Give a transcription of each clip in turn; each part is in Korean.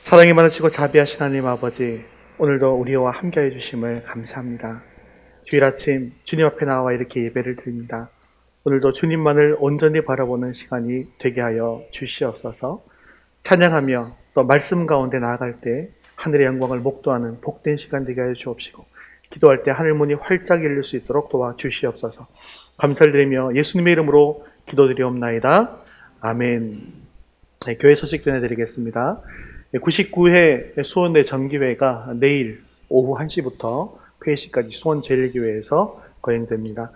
사랑이 많으시고 자비하신 하나님 아버지, 오늘도 우리와 함께해 주심을 감사합니다. 주일 아침 주님 앞에 나와 이렇게 예배를 드립니다. 오늘도 주님만을 온전히 바라보는 시간이 되게 하여 주시옵소서. 찬양하며 또 말씀 가운데 나아갈 때 하늘의 영광을 목도하는 복된 시간 되게 하여 주옵시고, 기도할 때 하늘 문이 활짝 열릴 수 있도록 도와주시옵소서. 감사를 드리며 예수님의 이름으로 기도드리옵나이다. 아멘. 네, 교회 소식 전해드리겠습니다. 99회 수원대 정기회가 내일 오후 1시부터 폐회식까지 수원제일교회에서 거행됩니다.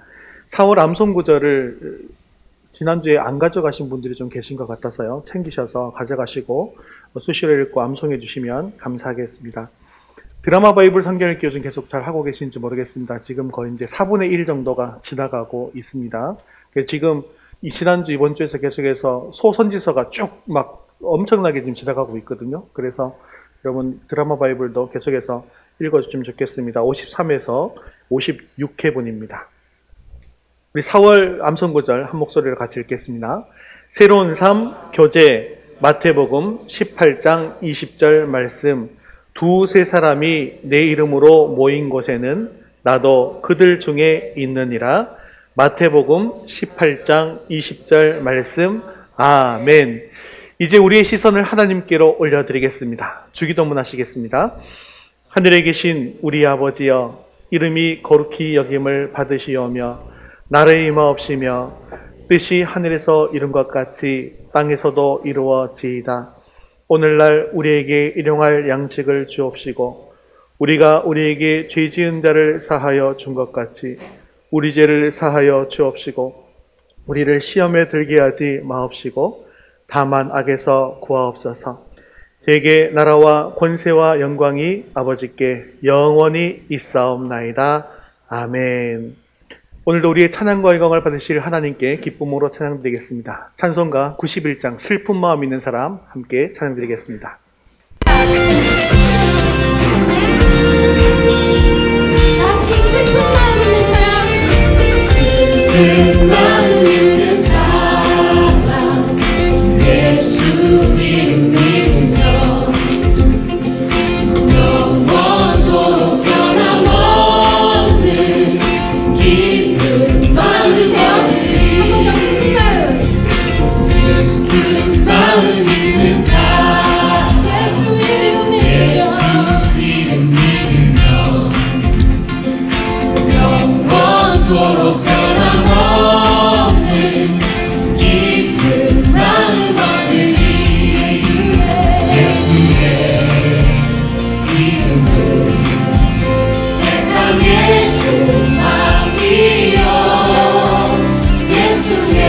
4월 암송구절을 지난주에 안 가져가신 분들이 좀 계신 것 같아서요. 챙기셔서 가져가시고 수시로 읽고 암송해 주시면 감사하겠습니다. 드라마 바이블 성경 읽기 요즘 계속 잘 하고 계신지 모르겠습니다. 지금 거의 이제 4분의 1 정도가 지나가고 있습니다. 지금 지난주 이번 주에서 계속해서 소선지서가 쭉 막 엄청나게 지금 지나가고 있거든요. 그래서 여러분 드라마 바이블도 계속해서 읽어주시면 좋겠습니다. 53에서 56회분입니다. 우리 4월 암송구절 한 목소리로 같이 읽겠습니다. 새로운 삶 교재 마태복음 18장 20절 말씀. 두세 사람이 내 이름으로 모인 곳에는 나도 그들 중에 있느니라. 마태복음 18장 20절 말씀. 아멘. 이제 우리의 시선을 하나님께로 올려드리겠습니다. 주기도문 하시겠습니다. 하늘에 계신 우리 아버지여, 이름이 거룩히 여김을 받으시오며 나라의 임하옵시며 뜻이 하늘에서 이룬 것 같이 땅에서도 이루어지이다. 오늘날 우리에게 일용할 양식을 주옵시고, 우리가 우리에게 죄 지은 자를 사하여 준 것 같이 우리 죄를 사하여 주옵시고, 우리를 시험에 들게 하지 마옵시고 다만 악에서 구하옵소서. 대개 나라와 권세와 영광이 아버지께 영원히 있사옵나이다. 아멘. 오늘도 우리의 찬양과 영광을 받으실 하나님께 기쁨으로 찬양드리겠습니다. 찬송가 91장 슬픈 마음 있는 사람 함께 찬양드리겠습니다. 같이 슬픈 마음 있는 사람, 슬픈 마음 있는 사람, 예수 이름 믿으며 영원토록 변함없는 기쁨 받으세요. 슬픈 마음 있는 사람, 예수 이름 믿으며 영원토록 변함없는 기쁜 마음 얻으리. 예수의 이름은 세상의 소망이요, 예수의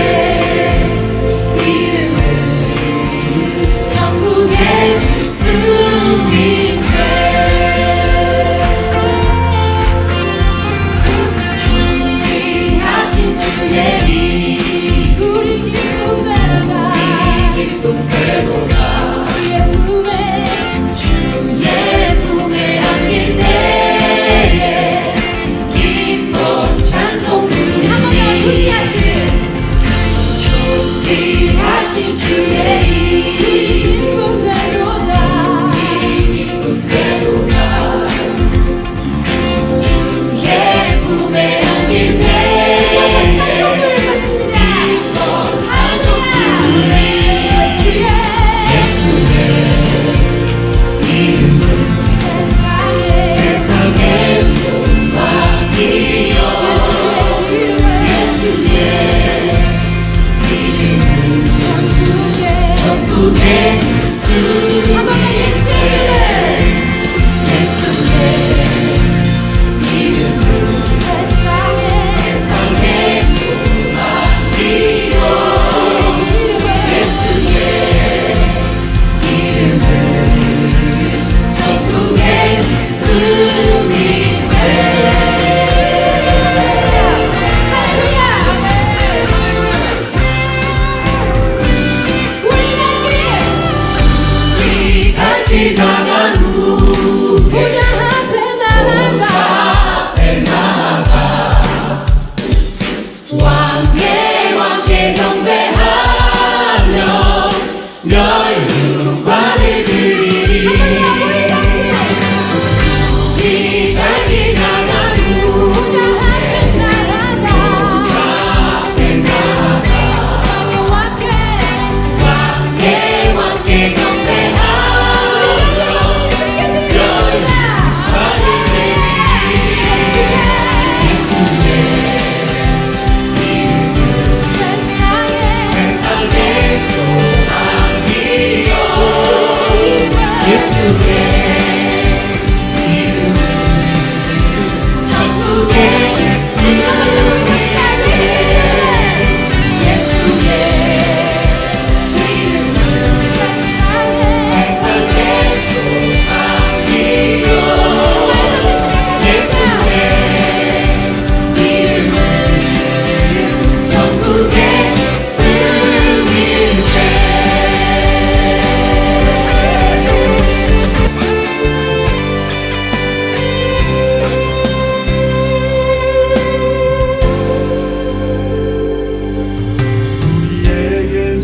이름은 천국의 꿈일세. 준비하신 주의 일, 우리 기쁨 되도다. 주의 품에 안길 때에 기뻐 찬송 부르리. 준비하신 주의 일, 우리 기쁨 되도다. 주의 품에 안길 때에 기뻐 찬송 부르리. 세상의 소망이여, 예수의 이름은 천국의 꿈일세. 예수의 이름은 세상의 소망이여, 예수의 이름은 천국의 꿈일세. 우리 갈 길 나간 후 보좌 앞에 나아가 왕께 경배하며 멸류관을 드리리.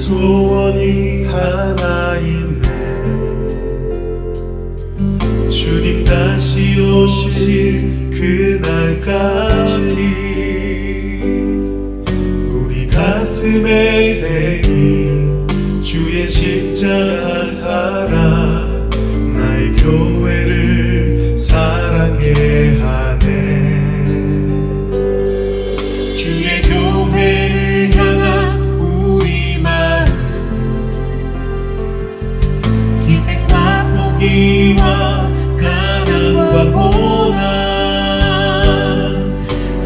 소원이 하나 있네. 주님 다시 오실 그날까지 우리 가슴에 새긴 주의 십자가 사랑, 나의 교회를 사랑해 하네. 주의 교회를 향한 우리 마음, 희생과 포기와 가난과 고난,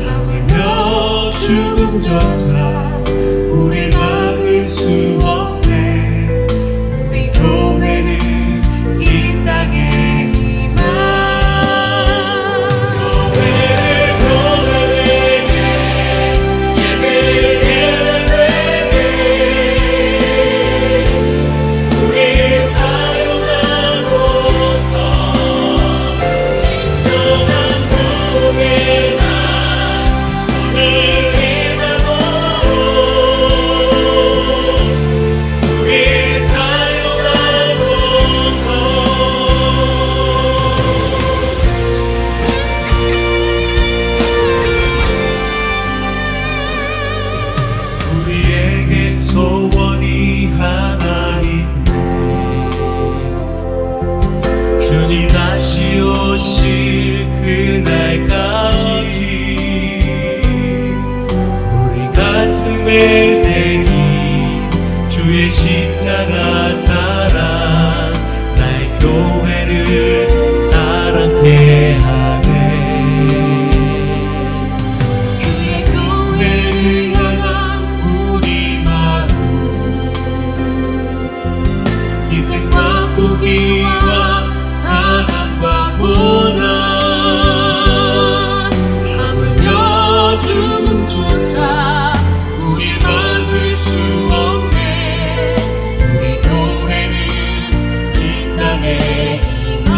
하물며 죽음조차 우릴 막을 수 없네. 우리 교회는 이 땅에 희망. 우리에게 소원이 하나 있네. 주님 다시 오실 그날까지 우리 가슴에 새긴 주의 십자가 사랑, 나의 교회를 사랑해 하네. 주의 교회를 향한 우리 마음, 희생과 포기와 가난과 고난, 하물며 죽음조차 우릴 막을 수 없네. 우리 교회는 이 땅의 희망.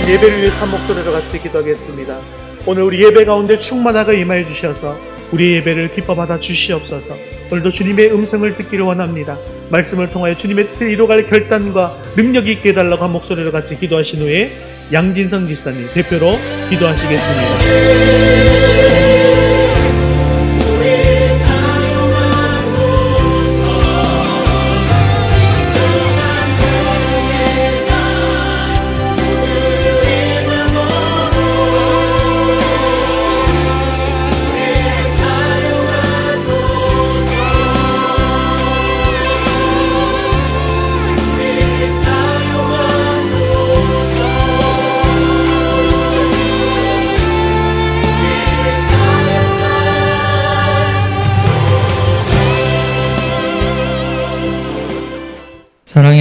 예배를 위해 한 목소리로 같이 기도하겠습니다. 오늘 우리 예배 가운데 충만하게 임하여 주셔서 우리 예배를 기뻐 받아 주시옵소서. 오늘도 주님의 음성을 듣기를 원합니다. 말씀을 통하여 주님의 뜻을 이루어갈 결단과 능력이 있게 해달라고 한 목소리로 같이 기도하신 후에 양진성 집사님 대표로 기도하시겠습니다.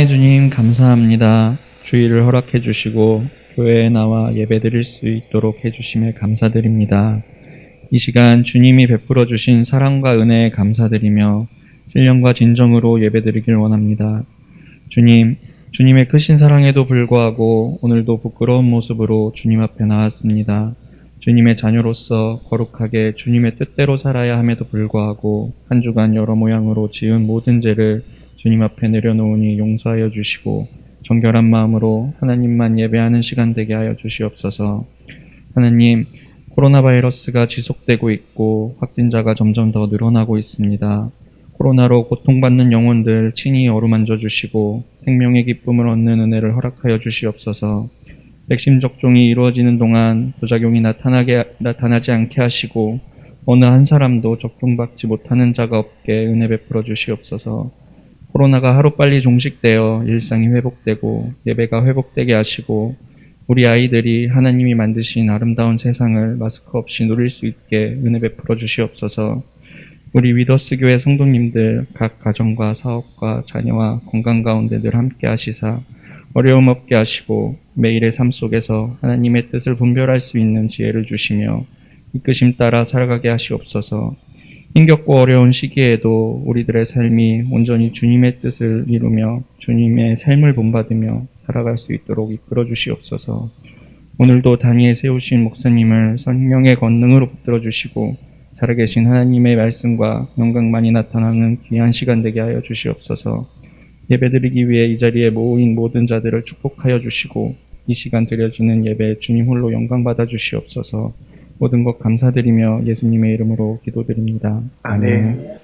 사랑해 주님 감사합니다. 주일을 허락해 주시고 교회에 나와 예배드릴 수 있도록 해주심에 감사드립니다. 이 시간 주님이 베풀어 주신 사랑과 은혜에 감사드리며 신령과 진정으로 예배드리길 원합니다. 주님, 주님의 크신 사랑에도 불구하고 오늘도 부끄러운 모습으로 주님 앞에 나왔습니다. 주님의 자녀로서 거룩하게 주님의 뜻대로 살아야 함에도 불구하고 한 주간 여러 모양으로 지은 모든 죄를 주님 앞에 내려놓으니 용서하여 주시고 정결한 마음으로 하나님만 예배하는 시간 되게 하여 주시옵소서. 하나님, 코로나 바이러스가 지속되고 있고 확진자가 점점 더 늘어나고 있습니다. 코로나로 고통받는 영혼들 친히 어루만져 주시고 생명의 기쁨을 얻는 은혜를 허락하여 주시옵소서. 백신 접종이 이루어지는 동안 부작용이 나타나지 않게 하시고 어느 한 사람도 접종받지 못하는 자가 없게 은혜 베풀어 주시옵소서. 코로나가 하루빨리 종식되어 일상이 회복되고 예배가 회복되게 하시고 우리 아이들이 하나님이 만드신 아름다운 세상을 마스크 없이 누릴 수 있게 은혜 베풀어 주시옵소서. 우리 위더스 교회 성도님들 각 가정과 사업과 자녀와 건강 가운데 늘 함께 하시사 어려움 없게 하시고 매일의 삶 속에서 하나님의 뜻을 분별할 수 있는 지혜를 주시며 이끄심 따라 살아가게 하시옵소서. 힘겹고 어려운 시기에도 우리들의 삶이 온전히 주님의 뜻을 이루며 주님의 삶을 본받으며 살아갈 수 있도록 이끌어 주시옵소서. 오늘도 단위에 세우신 목사님을 성령의 권능으로 붙들어 주시고 살아계신 하나님의 말씀과 영광만이 나타나는 귀한 시간 되게 하여 주시옵소서. 예배드리기 위해 이 자리에 모인 모든 자들을 축복하여 주시고 이 시간 드려지는 예배 주님 홀로 영광 받아 주시옵소서. 모든 것 감사드리며 예수님의 이름으로 기도드립니다. 아멘.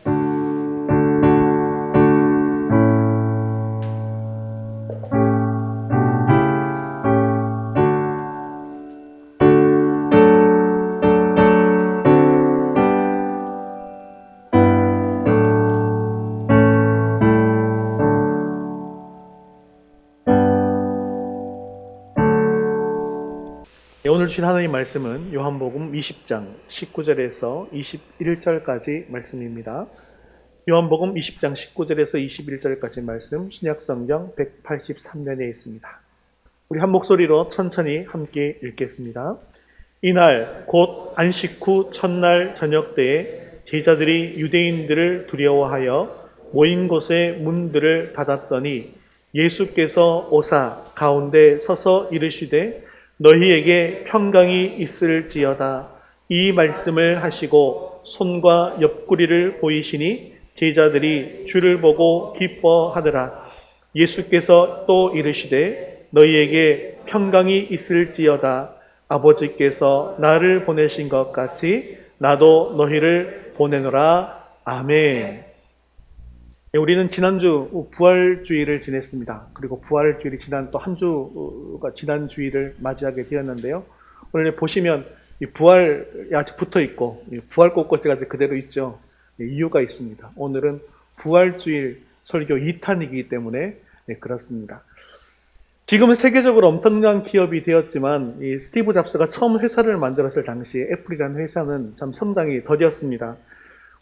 오늘 주신 하나님 말씀은 요한복음 20장 19절에서 21절까지 말씀입니다. 요한복음 20장 19절에서 21절까지 말씀 신약성경 183면에 있습니다. 우리 한 목소리로 천천히 함께 읽겠습니다. 이날 곧 안식 후 첫날 저녁 때에 제자들이 유대인들을 두려워하여 모인 곳의 문들을 닫았더니 예수께서 오사 가운데 서서 이르시되 너희에게 평강이 있을지어다. 이 말씀을 하시고 손과 옆구리를 보이시니 제자들이 주를 보고 기뻐하더라. 예수께서 또 이르시되 너희에게 평강이 있을지어다. 아버지께서 나를 보내신 것 같이 나도 너희를 보내노라. 아멘. 우리는 지난주 부활주의를 지냈습니다. 그리고 부활주일이 지난 또 한 주가 지난 주일을 맞이하게 되었는데요. 오늘 보시면 이 부활이 아직 붙어 있고 부활 꽃꽂이가 아직 그대로 있죠. 이유가 있습니다. 오늘은 부활주일 설교 2탄이기 때문에 그렇습니다. 지금은 세계적으로 엄청난 기업이 되었지만 이 스티브 잡스가 처음 회사를 만들었을 당시에 애플이라는 회사는 참 성장이 더뎠습니다.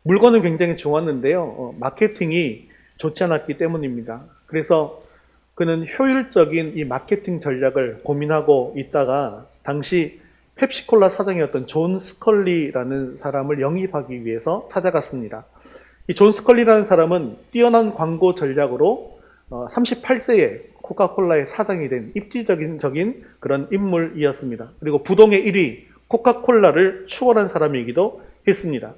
물건은 굉장히 좋았는데요. 마케팅이 좋지 않았기 때문입니다. 그래서 그는 효율적인 이 마케팅 전략을 고민하고 있다가 당시 펩시콜라 사장이었던 존 스컬리라는 사람을 영입하기 위해서 찾아갔습니다. 이 존 스컬리라는 사람은 뛰어난 광고 전략으로 38세에 코카콜라의 사장이 된 입지적인 그런 인물이었습니다. 그리고 부동의 1위 코카콜라를 추월한 사람이기도 했습니다.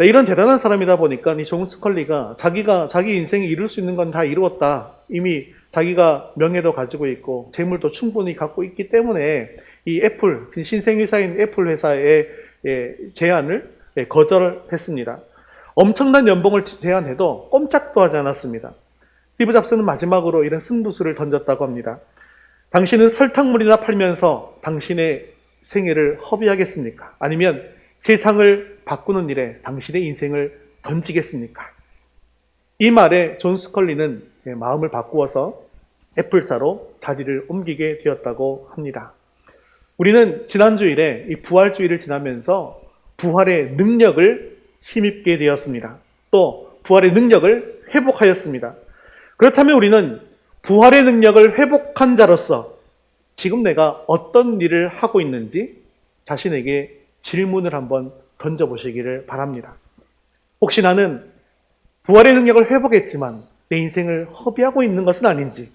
이런 대단한 사람이다 보니까 이 존 스컬리가 자기 인생이 이룰 수 있는 건 다 이루었다. 이미 자기가 명예도 가지고 있고 재물도 충분히 갖고 있기 때문에 이 애플, 신생회사인 애플 회사의 제안을 거절했습니다. 엄청난 연봉을 제안해도 꼼짝도 하지 않았습니다. 스티브 잡스는 마지막으로 이런 승부수를 던졌다고 합니다. 당신은 설탕물이나 팔면서 당신의 생애를 허비하겠습니까? 아니면 세상을 바꾸는 일에 당신의 인생을 던지겠습니까? 이 말에 존 스컬리는 마음을 바꾸어서 애플사로 자리를 옮기게 되었다고 합니다. 우리는 지난주일에 이 부활주일을 지나면서 부활의 능력을 힘입게 되었습니다. 또 부활의 능력을 회복하였습니다. 그렇다면 우리는 부활의 능력을 회복한 자로서 지금 내가 어떤 일을 하고 있는지 자신에게 질문을 한번 던져보시기를 바랍니다. 혹시 나는 부활의 능력을 회복했지만 내 인생을 허비하고 있는 것은 아닌지,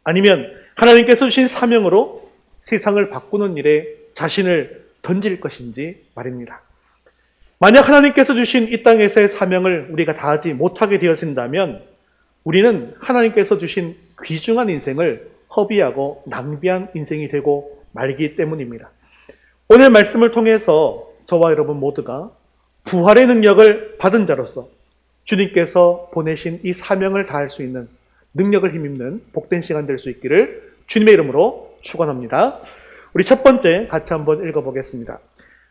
아니면 하나님께서 주신 사명으로 세상을 바꾸는 일에 자신을 던질 것인지 말입니다. 만약 하나님께서 주신 이 땅에서의 사명을 우리가 다하지 못하게 되어진다면 우리는 하나님께서 주신 귀중한 인생을 허비하고 낭비한 인생이 되고 말기 때문입니다. 오늘 말씀을 통해서 저와 여러분 모두가 부활의 능력을 받은 자로서 주님께서 보내신 이 사명을 다할 수 있는 능력을 힘입는 복된 시간 될 수 있기를 주님의 이름으로 축원합니다. 우리 첫 번째 같이 한번 읽어보겠습니다.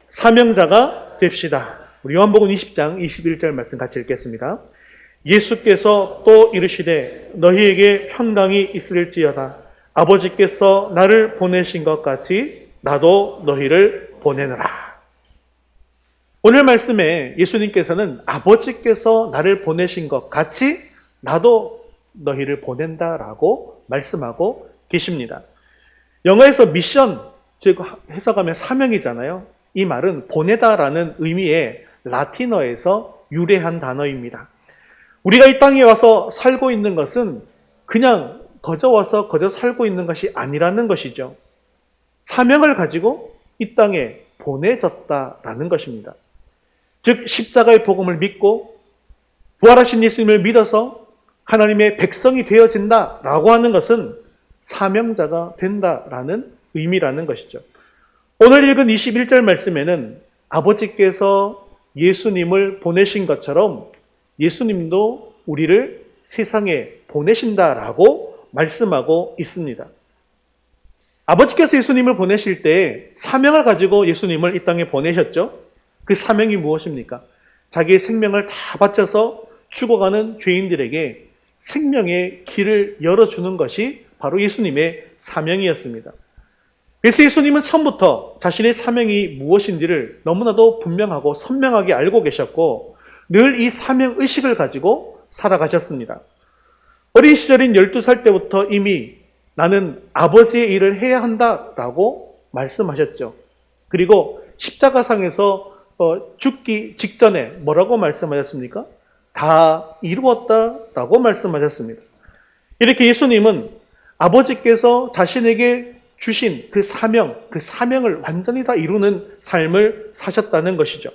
사명자가 됩시다. 우리 요한복음 20장 21절 말씀 같이 읽겠습니다. 예수께서 또 이르시되 너희에게 평강이 있을지어다. 아버지께서 나를 보내신 것 같이 나도 너희를 보내느라. 오늘 말씀에 예수님께서는 아버지께서 나를 보내신 것 같이 나도 너희를 보낸다라고 말씀하고 계십니다. 영어에서 미션, 즉 해석하면 사명이잖아요. 이 말은 보내다라는 의미의 라틴어에서 유래한 단어입니다. 우리가 이 땅에 와서 살고 있는 것은 그냥 거저 와서 거저 살고 있는 것이 아니라는 것이죠. 사명을 가지고 이 땅에 보내졌다라는 것입니다. 즉 십자가의 복음을 믿고 부활하신 예수님을 믿어서 하나님의 백성이 되어진다라고 하는 것은 사명자가 된다라는 의미라는 것이죠. 오늘 읽은 21절 말씀에는 아버지께서 예수님을 보내신 것처럼 예수님도 우리를 세상에 보내신다라고 말씀하고 있습니다. 아버지께서 예수님을 보내실 때 사명을 가지고 예수님을 이 땅에 보내셨죠. 그 사명이 무엇입니까? 자기의 생명을 다 바쳐서 죽어가는 죄인들에게 생명의 길을 열어주는 것이 바로 예수님의 사명이었습니다. 그래서 예수님은 처음부터 자신의 사명이 무엇인지를 너무나도 분명하고 선명하게 알고 계셨고 늘 이 사명 의식을 가지고 살아가셨습니다. 어린 시절인 12살 때부터 이미 나는 아버지의 일을 해야 한다라고 말씀하셨죠. 그리고 십자가상에서 죽기 직전에 뭐라고 말씀하셨습니까? 다 이루었다라고 말씀하셨습니다. 이렇게 예수님은 아버지께서 자신에게 주신 그 사명을 완전히 다 이루는 삶을 사셨다는 것이죠.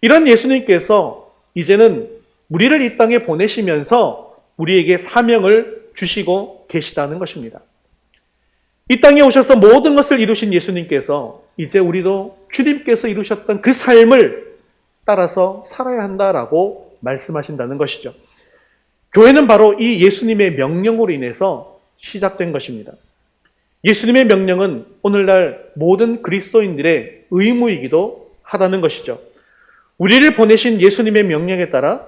이런 예수님께서 이제는 우리를 이 땅에 보내시면서 우리에게 사명을 주시고 계시다는 것입니다. 이 땅에 오셔서 모든 것을 이루신 예수님께서 이제 우리도 주님께서 이루셨던 그 삶을 따라서 살아야 한다라고 말씀하신다는 것이죠. 교회는 바로 이 예수님의 명령으로 인해서 시작된 것입니다. 예수님의 명령은 오늘날 모든 그리스도인들의 의무이기도 하다는 것이죠. 우리를 보내신 예수님의 명령에 따라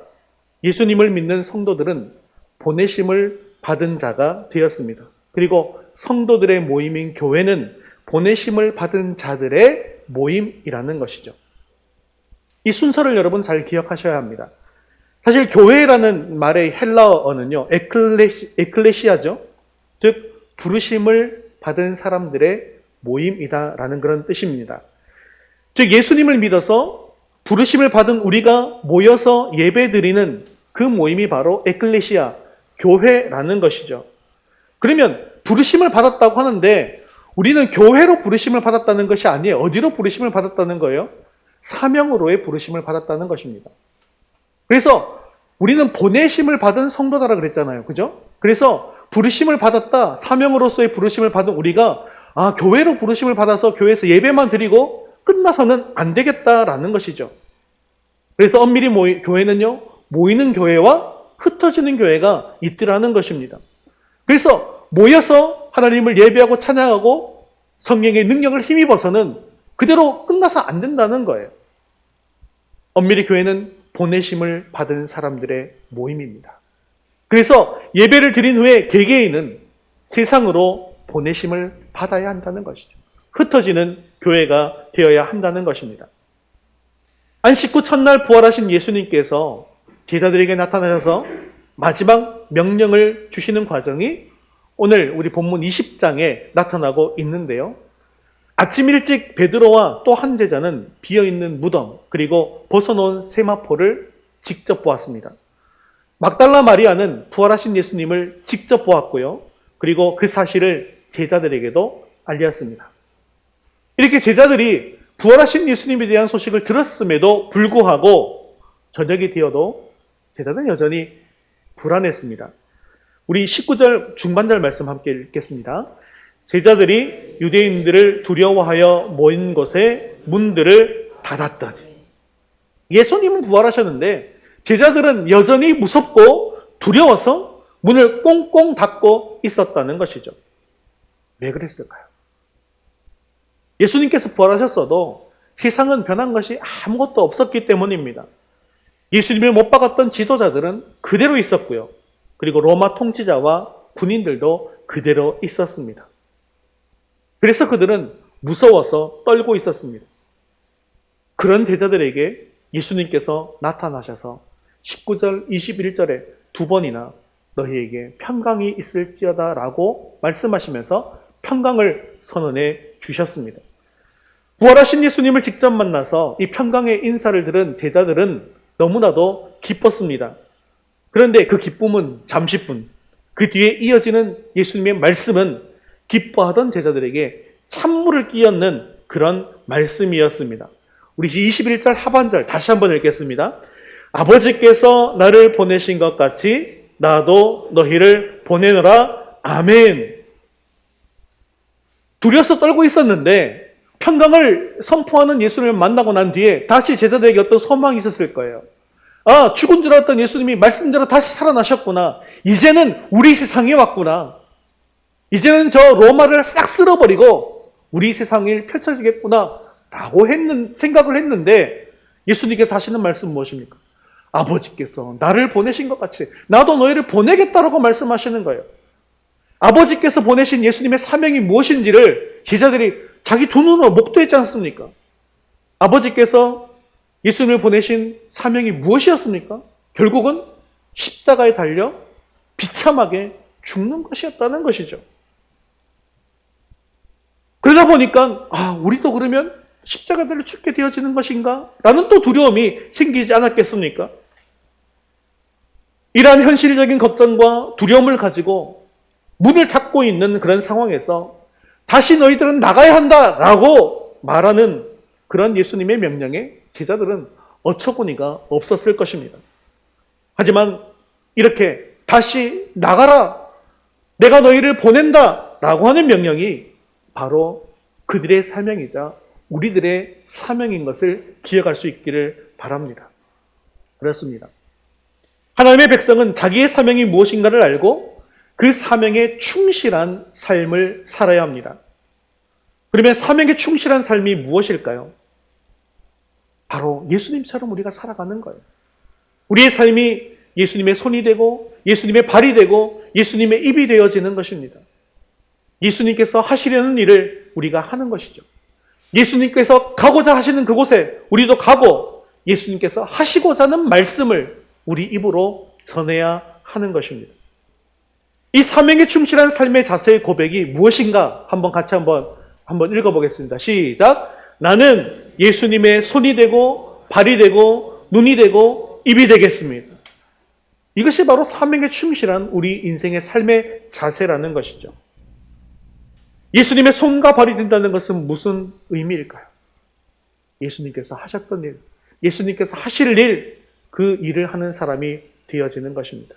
예수님을 믿는 성도들은 보내심을 받은 자가 되었습니다. 그리고 성도들의 모임인 교회는 보내심을 받은 자들의 모임이라는 것이죠. 이 순서를 여러분 잘 기억하셔야 합니다. 사실 교회라는 말의 헬라어는요, 에클레시아죠. 즉 부르심을 받은 사람들의 모임이다라는 그런 뜻입니다. 즉 예수님을 믿어서 부르심을 받은 우리가 모여서 예배드리는 그 모임이 바로 에클레시아, 교회라는 것이죠. 그러면 부르심을 받았다고 하는데 우리는 교회로 부르심을 받았다는 것이 아니에요. 어디로 부르심을 받았다는 거예요? 사명으로의 부르심을 받았다는 것입니다. 그래서 우리는 보내심을 받은 성도다라 그랬잖아요. 그죠? 그래서 부르심을 받았다, 사명으로서의 부르심을 받은 우리가 교회로 부르심을 받아서 교회에서 예배만 드리고 끝나서는 안 되겠다라는 것이죠. 그래서 엄밀히 교회는요, 모이는 교회와 흩어지는 교회가 있더라는 것입니다. 그래서 모여서 하나님을 예배하고 찬양하고 성령의 능력을 힘입어서는 그대로 끝나서 안 된다는 거예요. 엄밀히 교회는 보내심을 받은 사람들의 모임입니다. 그래서 예배를 드린 후에 개개인은 세상으로 보내심을 받아야 한다는 것이죠. 흩어지는 교회가 되어야 한다는 것입니다. 안식 후 첫날 부활하신 예수님께서 제자들에게 나타나셔서 마지막 명령을 주시는 과정이 오늘 우리 본문 20장에 나타나고 있는데요. 아침 일찍 베드로와 또 한 제자는 비어있는 무덤 그리고 벗어놓은 세마포를 직접 보았습니다. 막달라 마리아는 부활하신 예수님을 직접 보았고요. 그리고 그 사실을 제자들에게도 알렸습니다. 이렇게 제자들이 부활하신 예수님에 대한 소식을 들었음에도 불구하고 저녁이 되어도 제자들은 여전히 불안했습니다. 우리 19절 중반절 말씀 함께 읽겠습니다. 제자들이 유대인들을 두려워하여 모인 곳에 문들을 닫았더니, 예수님은 부활하셨는데 제자들은 여전히 무섭고 두려워서 문을 꽁꽁 닫고 있었다는 것이죠. 왜 그랬을까요? 예수님께서 부활하셨어도 세상은 변한 것이 아무것도 없었기 때문입니다. 예수님을 못 박았던 지도자들은 그대로 있었고요. 그리고 로마 통치자와 군인들도 그대로 있었습니다. 그래서 그들은 무서워서 떨고 있었습니다. 그런 제자들에게 예수님께서 나타나셔서 19절, 21절에 두 번이나 너희에게 평강이 있을지어다 라고 말씀하시면서 평강을 선언해 주셨습니다. 부활하신 예수님을 직접 만나서 이 평강의 인사를 들은 제자들은 너무나도 기뻤습니다. 그런데 그 기쁨은 잠시뿐, 그 뒤에 이어지는 예수님의 말씀은 기뻐하던 제자들에게 찬물을 끼얹는 그런 말씀이었습니다. 우리 21절 하반절 다시 한번 읽겠습니다. 아버지께서 나를 보내신 것 같이 나도 너희를 보내노라. 아멘. 두려워서 떨고 있었는데 평강을 선포하는 예수님을 만나고 난 뒤에 다시 제자들에게 어떤 소망이 있었을 거예요. 아, 죽은 줄 알았던 예수님이 말씀대로 다시 살아나셨구나. 이제는 우리 세상에 왔구나. 이제는 저 로마를 싹 쓸어버리고 우리 세상이 펼쳐지겠구나 라고 생각을 했는데 예수님께서 하시는 말씀은 무엇입니까? 아버지께서 나를 보내신 것 같이 나도 너희를 보내겠다라고 말씀하시는 거예요. 아버지께서 보내신 예수님의 사명이 무엇인지를 제자들이 자기 두 눈으로 목도했지 않습니까? 아버지께서 예수님을 보내신 사명이 무엇이었습니까? 결국은 십자가에 달려 비참하게 죽는 것이었다는 것이죠. 그러다 보니까 우리도 그러면 십자가에 달려 죽게 되어지는 것인가? 라는 또 두려움이 생기지 않았겠습니까? 이러한 현실적인 걱정과 두려움을 가지고 문을 닫고 있는 그런 상황에서 다시 너희들은 나가야 한다라고 말하는 그런 예수님의 명령에 제자들은 어처구니가 없었을 것입니다. 하지만 이렇게 다시 나가라, 내가 너희를 보낸다라고 하는 명령이 바로 그들의 사명이자 우리들의 사명인 것을 기억할 수 있기를 바랍니다. 그렇습니다. 하나님의 백성은 자기의 사명이 무엇인가를 알고 그 사명에 충실한 삶을 살아야 합니다. 그러면 사명에 충실한 삶이 무엇일까요? 바로 예수님처럼 우리가 살아가는 거예요. 우리의 삶이 예수님의 손이 되고 예수님의 발이 되고 예수님의 입이 되어지는 것입니다. 예수님께서 하시려는 일을 우리가 하는 것이죠. 예수님께서 가고자 하시는 그곳에 우리도 가고 예수님께서 하시고자 하는 말씀을 우리 입으로 전해야 하는 것입니다. 이 사명에 충실한 삶의 자세의 고백이 무엇인가 같이 한번 읽어보겠습니다. 시작. 나는 예수님의 손이 되고 발이 되고 눈이 되고 입이 되겠습니다. 이것이 바로 사명에 충실한 우리 인생의 삶의 자세라는 것이죠. 예수님의 손과 발이 된다는 것은 무슨 의미일까요? 예수님께서 하셨던 일, 예수님께서 하실 일, 그 일을 하는 사람이 되어지는 것입니다.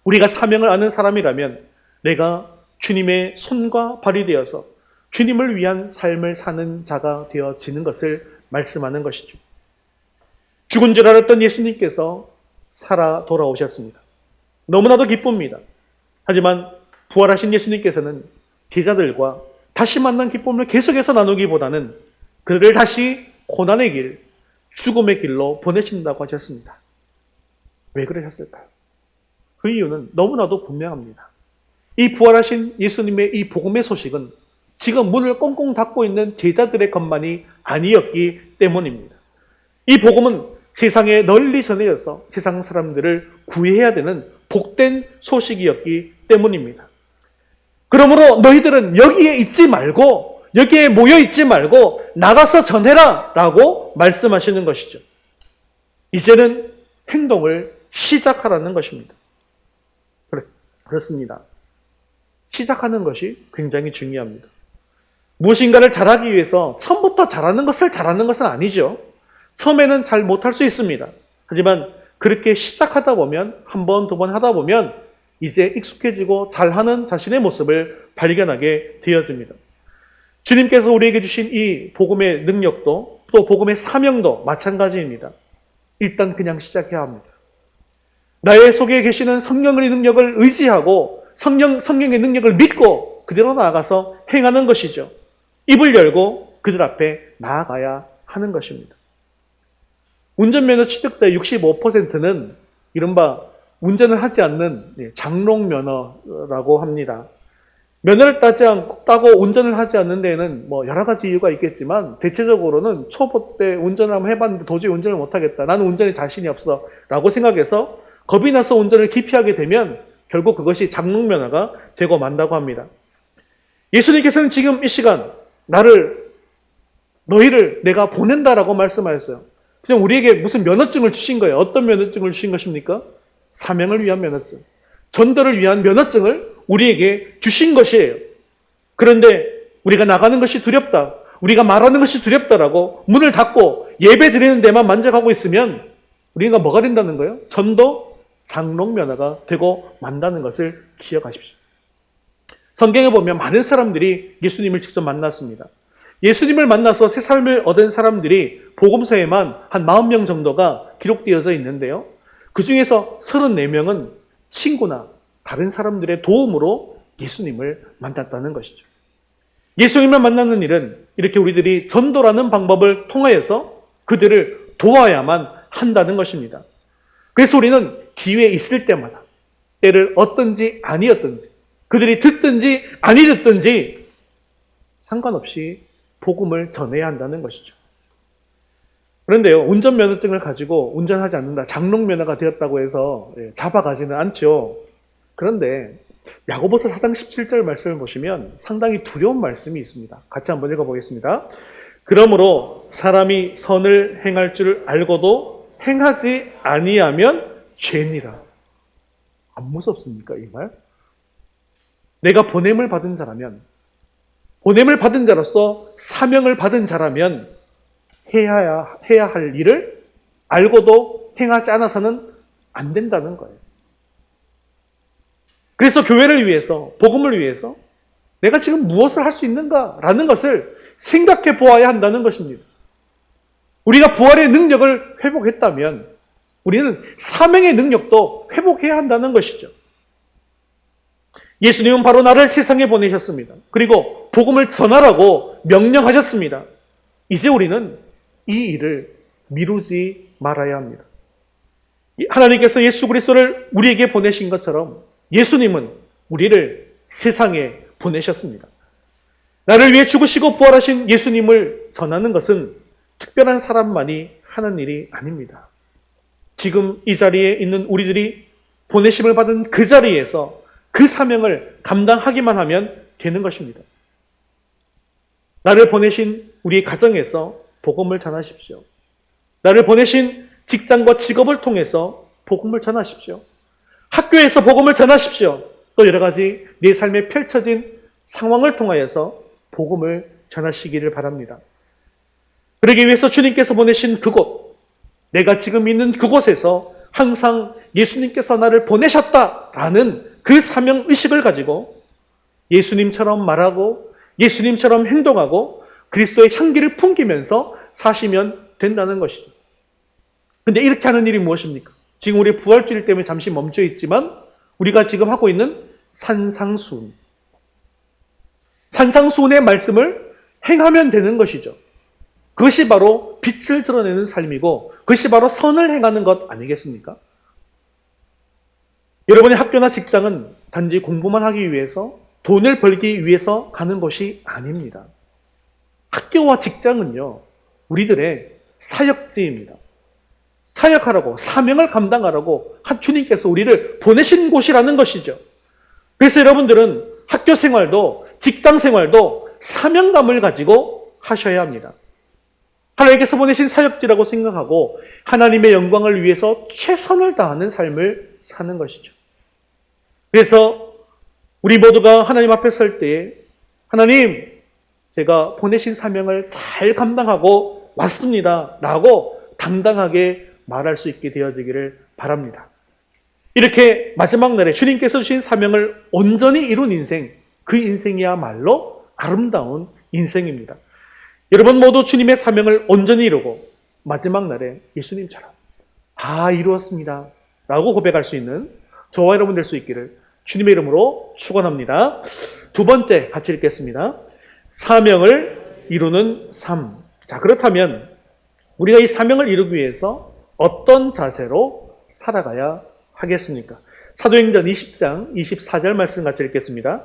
우리가 사명을 아는 사람이라면 내가 주님의 손과 발이 되어서 주님을 위한 삶을 사는 자가 되어지는 것을 말씀하는 것이죠. 죽은 줄 알았던 예수님께서 살아 돌아오셨습니다. 너무나도 기쁩니다. 하지만 부활하신 예수님께서는 제자들과 다시 만난 기쁨을 계속해서 나누기보다는 그들을 다시 고난의 길, 죽음의 길로 보내신다고 하셨습니다. 왜 그러셨을까요? 그 이유는 너무나도 분명합니다. 이 부활하신 예수님의 이 복음의 소식은 지금 문을 꽁꽁 닫고 있는 제자들의 것만이 아니었기 때문입니다. 이 복음은 세상에 널리 전해져서 세상 사람들을 구해야 되는 복된 소식이었기 때문입니다. 그러므로 너희들은 여기에 있지 말고, 여기에 모여 있지 말고 나가서 전해라 라고 말씀하시는 것이죠. 이제는 행동을 시작하라는 것입니다. 그렇습니다. 시작하는 것이 굉장히 중요합니다. 무엇인가를 잘하기 위해서 처음부터 잘하는 것은 아니죠. 처음에는 잘 못할 수 있습니다. 하지만 그렇게 시작하다 보면, 한 번, 두 번 하다 보면 이제 익숙해지고 잘하는 자신의 모습을 발견하게 되어집니다. 주님께서 우리에게 주신 이 복음의 능력도, 또 복음의 사명도 마찬가지입니다. 일단 그냥 시작해야 합니다. 나의 속에 계시는 성령의 능력을 의지하고 성령의 능력을 믿고 그대로 나아가서 행하는 것이죠. 입을 열고 그들 앞에 나아가야 하는 것입니다. 운전면허 취득자의 65%는 이른바 운전을 하지 않는 장롱면허라고 합니다. 면허를 따고 운전을 하지 않는 데에는 여러 가지 이유가 있겠지만, 대체적으로는 초보 때 운전을 한번 해봤는데 도저히 운전을 못하겠다, 나는 운전에 자신이 없어 라고 생각해서 겁이 나서 운전을 기피하게 되면 결국 그것이 장롱면허가 되고 만다고 합니다. 예수님께서는 지금 이 시간 너희를 내가 보낸다라고 말씀하셨어요. 그냥 우리에게 무슨 면허증을 주신 거예요. 어떤 면허증을 주신 것입니까? 사명을 위한 면허증, 전도를 위한 면허증을 우리에게 주신 것이에요. 그런데 우리가 나가는 것이 두렵다, 우리가 말하는 것이 두렵다라고 문을 닫고 예배 드리는 데만 만족하고 있으면 우리가 뭐가 된다는 거예요? 전도 장롱면허가 되고 만다는 것을 기억하십시오. 성경에 보면 많은 사람들이 예수님을 직접 만났습니다. 예수님을 만나서 새 삶을 얻은 사람들이 복음서에만 한 40명 정도가 기록되어져 있는데요. 그 중에서 34명은 친구나 다른 사람들의 도움으로 예수님을 만났다는 것이죠. 예수님을 만나는 일은 이렇게 우리들이 전도라는 방법을 통하여서 그들을 도와야만 한다는 것입니다. 그래서 우리는 기회 있을 때마다, 때를 얻든지 아니었든지, 그들이 듣든지 아니 듣든지 상관없이 복음을 전해야 한다는 것이죠. 그런데요, 운전면허증을 가지고 운전하지 않는다, 장롱면허가 되었다고 해서 잡아가지는 않죠. 그런데 야고보서 4장 17절 말씀을 보시면 상당히 두려운 말씀이 있습니다. 같이 한번 읽어보겠습니다. 그러므로 사람이 선을 행할 줄 알고도 행하지 아니하면 죄니라. 안 무섭습니까, 이 말? 내가 보냄을 받은 자라면, 보냄을 받은 자로서 사명을 받은 자라면 해야 할 일을 알고도 행하지 않아서는 안 된다는 거예요. 그래서 교회를 위해서, 복음을 위해서 내가 지금 무엇을 할 수 있는가라는 것을 생각해 보아야 한다는 것입니다. 우리가 부활의 능력을 회복했다면 우리는 사명의 능력도 회복해야 한다는 것이죠. 예수님은 바로 나를 세상에 보내셨습니다. 그리고 복음을 전하라고 명령하셨습니다. 이제 우리는 이 일을 미루지 말아야 합니다. 하나님께서 예수 그리스도를 우리에게 보내신 것처럼 예수님은 우리를 세상에 보내셨습니다. 나를 위해 죽으시고 부활하신 예수님을 전하는 것은 특별한 사람만이 하는 일이 아닙니다. 지금 이 자리에 있는 우리들이 보내심을 받은 그 자리에서 그 사명을 감당하기만 하면 되는 것입니다. 나를 보내신 우리 가정에서 복음을 전하십시오. 나를 보내신 직장과 직업을 통해서 복음을 전하십시오. 학교에서 복음을 전하십시오. 또 여러 가지 내 삶에 펼쳐진 상황을 통하여서 복음을 전하시기를 바랍니다. 그러기 위해서 주님께서 보내신 그곳, 내가 지금 있는 그곳에서 항상 예수님께서 나를 보내셨다라는 그 사명의식을 가지고 예수님처럼 말하고 예수님처럼 행동하고 그리스도의 향기를 풍기면서 사시면 된다는 것이죠. 근데 이렇게 하는 일이 무엇입니까? 지금 우리 부활주일 때문에 잠시 멈춰 있지만 우리가 지금 하고 있는 산상수훈. 산상수훈의 말씀을 행하면 되는 것이죠. 그것이 바로 빛을 드러내는 삶이고 그것이 바로 선을 행하는 것 아니겠습니까? 여러분의 학교나 직장은 단지 공부만 하기 위해서 돈을 벌기 위해서 가는 것이 아닙니다. 학교와 직장은요, 우리들의 사역지입니다. 사역하라고, 사명을 감당하라고 주님께서 우리를 보내신 곳이라는 것이죠. 그래서 여러분들은 학교 생활도 직장 생활도 사명감을 가지고 하셔야 합니다. 하나님께서 보내신 사역지라고 생각하고 하나님의 영광을 위해서 최선을 다하는 삶을 사는 것이죠. 그래서 우리 모두가 하나님 앞에 설 때에 하나님, 제가 보내신 사명을 잘 감당하고 왔습니다 라고 당당하게 말할 수 있게 되어지기를 바랍니다. 이렇게 마지막 날에 주님께서 주신 사명을 온전히 이룬 인생, 그 인생이야말로 아름다운 인생입니다. 여러분 모두 주님의 사명을 온전히 이루고 마지막 날에 예수님처럼 다 이루었습니다 라고 고백할 수 있는 저와 여러분 될 수 있기를 주님의 이름으로 축원합니다. 두 번째 같이 읽겠습니다. 사명을 이루는 삶. 자, 그렇다면 우리가 이 사명을 이루기 위해서 어떤 자세로 살아가야 하겠습니까? 사도행전 20장 24절 말씀 같이 읽겠습니다.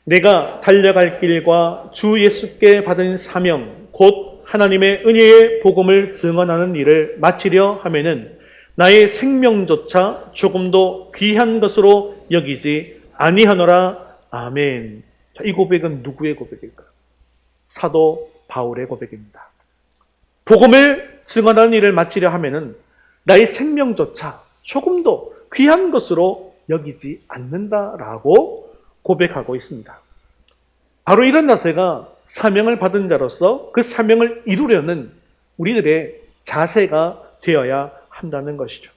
내가 달려갈 길과 주 예수께 받은 사명 곧 하나님의 은혜의 복음을 증언하는 일을 마치려 하면은 나의 생명조차 조금도 귀한 것으로 여기지 아니하노라. 아멘. 자, 이 고백은 누구의 고백일까요? 사도 바울의 고백입니다. 복음을 증언하는 일을 마치려 하면은 나의 생명조차 조금도 귀한 것으로 여기지 않는다라고 고백하고 있습니다. 바로 이런 자세가 사명을 받은 자로서 그 사명을 이루려는 우리들의 자세가 되어야 한다는 것이죠.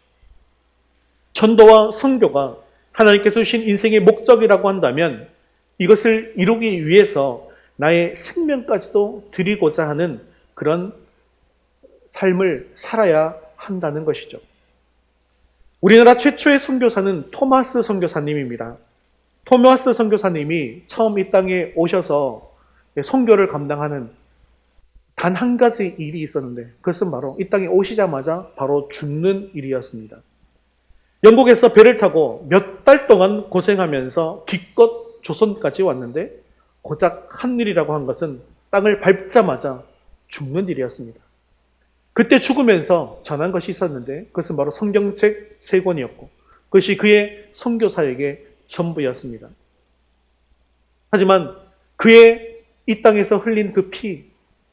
전도와 선교가 하나님께서 주신 인생의 목적이라고 한다면 이것을 이루기 위해서 나의 생명까지도 드리고자 하는 그런 삶을 살아야 한다는 것이죠. 우리나라 최초의 선교사는 토마스 선교사님입니다. 토마스 선교사님이 처음 이 땅에 오셔서 선교를 감당하는 단 한 가지 일이 있었는데 그것은 바로 이 땅에 오시자마자 바로 죽는 일이었습니다. 영국에서 배를 타고 몇 달 동안 고생하면서 기껏 조선까지 왔는데 고작 한 일이라고 한 것은 땅을 밟자마자 죽는 일이었습니다. 그때 죽으면서 전한 것이 있었는데 그것은 바로 성경책 3권이었고 그것이 그의 선교사에게 전부였습니다. 하지만 그의 이 땅에서 흘린 그 피,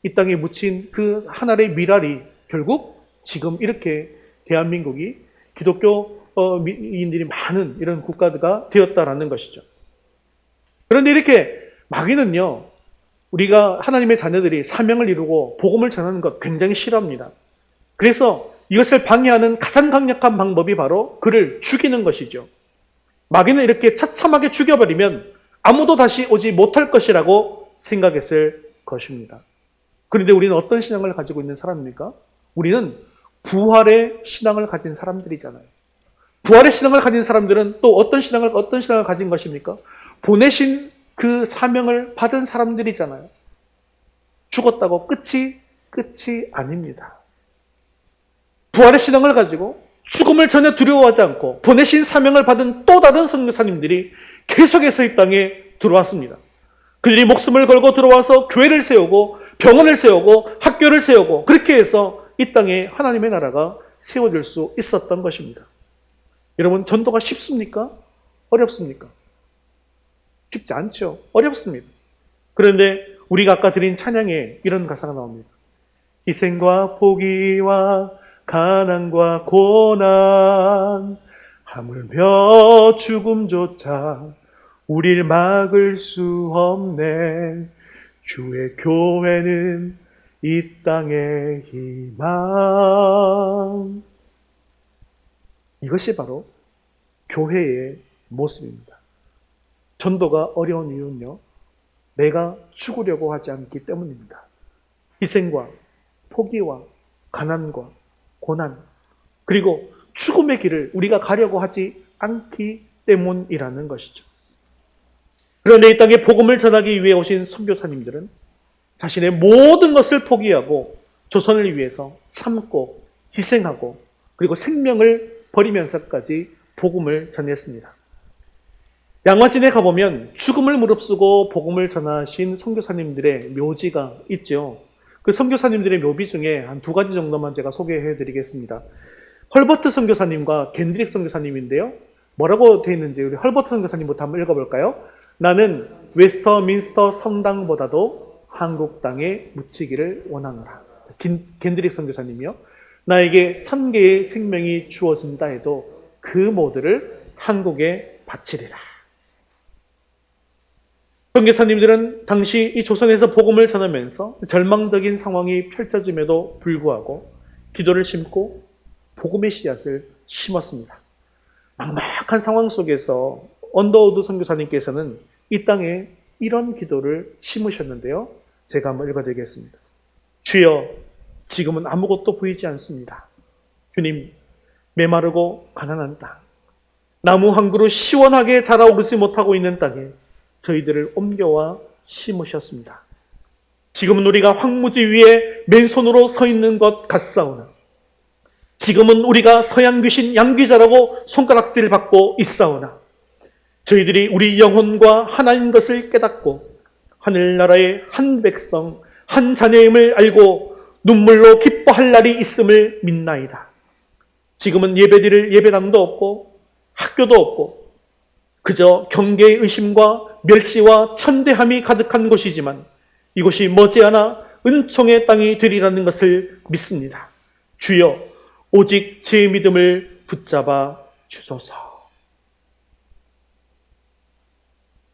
이 땅에 묻힌 그 한 알의 밀알이 결국 지금 이렇게 대한민국이 기독교인들이 많은 이런 국가가 되었다라는 것이죠. 그런데 이렇게 마귀는요, 우리가 하나님의 자녀들이 사명을 이루고 복음을 전하는 것 굉장히 싫어합니다. 그래서 이것을 방해하는 가장 강력한 방법이 바로 그를 죽이는 것이죠. 마귀는 이렇게 처참하게 죽여버리면 아무도 다시 오지 못할 것이라고 생각했을 것입니다. 그런데 우리는 어떤 신앙을 가지고 있는 사람입니까? 우리는 부활의 신앙을 가진 사람들이잖아요. 부활의 신앙을 가진 사람들은 또 어떤 신앙을 가진 것입니까? 보내신 그 사명을 받은 사람들이잖아요. 죽었다고 끝이 아닙니다. 부활의 신앙을 가지고 죽음을 전혀 두려워하지 않고 보내신 사명을 받은 또 다른 선교사님들이 계속해서 이 땅에 들어왔습니다. 그들이 목숨을 걸고 들어와서 교회를 세우고 병원을 세우고 학교를 세우고 그렇게 해서 이 땅에 하나님의 나라가 세워질 수 있었던 것입니다. 여러분, 전도가 쉽습니까? 어렵습니까? 쉽지 않죠. 어렵습니다. 그런데 우리가 아까 드린 찬양에 이런 가사가 나옵니다. 희생과 포기와 가난과 고난 하물며 죽음조차 우릴 막을 수 없네. 주의 교회는 이 땅의 희망. 이것이 바로 교회의 모습입니다. 전도가 어려운 이유는요, 내가 죽으려고 하지 않기 때문입니다. 희생과 포기와 가난과 고난, 그리고 죽음의 길을 우리가 가려고 하지 않기 때문이라는 것이죠. 그런데 이 땅에 복음을 전하기 위해 오신 선교사님들은 자신의 모든 것을 포기하고 조선을 위해서 참고 희생하고 그리고 생명을 버리면서까지 복음을 전했습니다. 양화진에 가보면 죽음을 무릅쓰고 복음을 전하신 선교사님들의 묘지가 있죠. 그 선교사님들의 묘비 중에 한 2가지 정도만 제가 소개해 드리겠습니다. 헐버트 선교사님과 겐드릭 선교사님인데요. 뭐라고 되어 있는지 우리 헐버트 선교사님부터 한번 읽어볼까요? 나는 웨스터민스터 성당보다도 한국 땅에 묻히기를 원하노라. 겐드릭 선교사님이요. 나에게 1000개의 생명이 주어진다 해도 그 모두를 한국에 바치리라. 선교사님들은 당시 이 조선에서 복음을 전하면서 절망적인 상황이 펼쳐짐에도 불구하고 기도를 심고 복음의 씨앗을 심었습니다. 막막한 상황 속에서 언더우드 선교사님께서는 이 땅에 이런 기도를 심으셨는데요. 제가 한번 읽어드리겠습니다. 주여, 지금은 아무것도 보이지 않습니다. 주님, 메마르고 가난한 땅, 나무 한 그루 시원하게 자라오르지 못하고 있는 땅에 저희들을 옮겨와 심으셨습니다. 지금은 우리가 황무지 위에 맨손으로 서 있는 것 같사오나 지금은 우리가 서양 귀신 양귀자라고 손가락질 받고 있사오나 저희들이 우리 영혼과 하나인 것을 깨닫고 하늘나라의 한 백성, 한 자녀임을 알고 눈물로 기뻐할 날이 있음을 믿나이다. 지금은 예배드릴 예배당도 없고 학교도 없고 그저 경계의 의심과 멸시와 천대함이 가득한 곳이지만 이곳이 머지않아 은총의 땅이 되리라는 것을 믿습니다. 주여, 오직 제 믿음을 붙잡아 주소서.